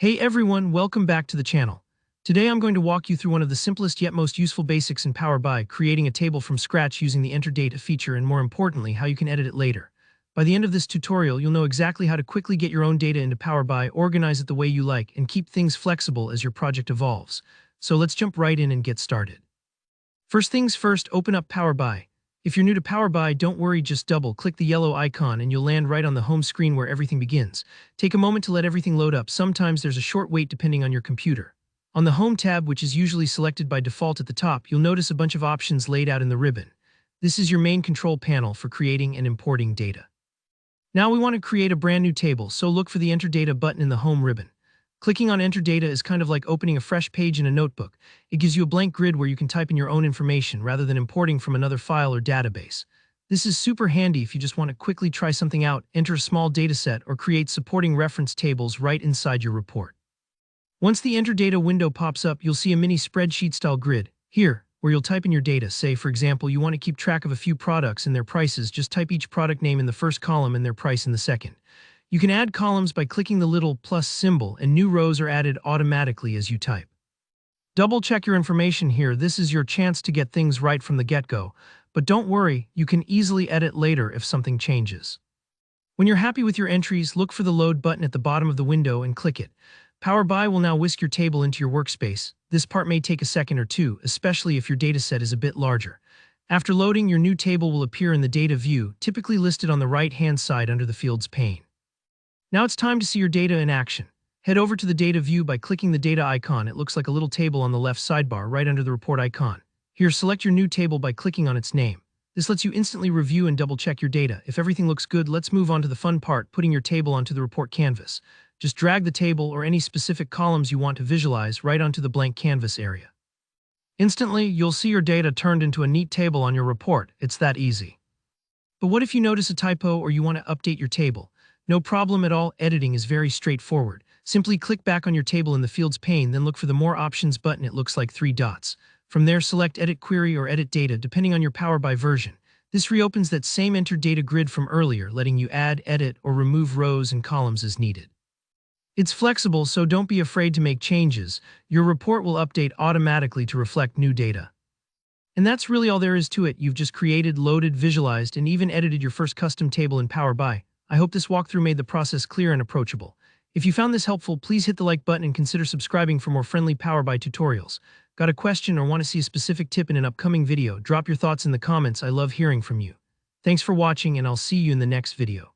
Hey everyone, welcome back to the channel. Today I'm going to walk you through one of the simplest yet most useful basics in Power BI, creating a table from scratch using the Enter Data feature and more importantly, how you can edit it later. By the end of this tutorial, you'll know exactly how to quickly get your own data into Power BI, organize it the way you like, and keep things flexible as your project evolves. So let's jump right in and get started. First things first, open up Power BI. If you're new to Power BI, don't worry, just double-click the yellow icon and you'll land right on the home screen where everything begins. Take a moment to let everything load up. Sometimes there's a short wait depending on your computer. On the Home tab, which is usually selected by default at the top, you'll notice a bunch of options laid out in the ribbon. This is your main control panel for creating and importing data. Now we want to create a brand new table, so look for the Enter Data button in the Home ribbon. Clicking on Enter Data is kind of like opening a fresh page in a notebook. It gives you a blank grid where you can type in your own information rather than importing from another file or database. This is super handy if you just want to quickly try something out, enter a small dataset, or create supporting reference tables right inside your report. Once the Enter Data window pops up, you'll see a mini spreadsheet-style grid. Here, where you'll type in your data. Say, for example, you want to keep track of a few products and their prices, just type each product name in the first column and their price in the second. You can add columns by clicking the little plus symbol, and new rows are added automatically as you type. Double-check your information here. This is your chance to get things right from the get-go. But don't worry, you can easily edit later if something changes. When you're happy with your entries, look for the Load button at the bottom of the window and click it. Power BI will now whisk your table into your workspace. This part may take a second or two, especially if your dataset is a bit larger. After loading, your new table will appear in the Data view, typically listed on the right-hand side under the Fields pane. Now it's time to see your data in action. Head over to the Data view by clicking the Data icon. It looks like a little table on the left sidebar, right under the Report icon. Here, select your new table by clicking on its name. This lets you instantly review and double-check your data. If everything looks good, let's move on to the fun part, putting your table onto the report canvas. Just drag the table or any specific columns you want to visualize right onto the blank canvas area. Instantly, you'll see your data turned into a neat table on your report. It's that easy. But what if you notice a typo or you want to update your table? No problem at all, editing is very straightforward. Simply click back on your table in the Fields pane, then look for the More Options button. It looks like 3 dots. From there, select Edit Query or Edit Data, depending on your Power BI version. This reopens that same Enter Data grid from earlier, letting you add, edit, or remove rows and columns as needed. It's flexible, so don't be afraid to make changes. Your report will update automatically to reflect new data. And that's really all there is to it. You've just created, loaded, visualized, and even edited your first custom table in Power BI. I hope this walkthrough made the process clear and approachable. If you found this helpful, please hit the like button and consider subscribing for more friendly Power BI tutorials. Got a question or want to see a specific tip in an upcoming video? Drop your thoughts in the comments. I love hearing from you. Thanks for watching, and I'll see you in the next video.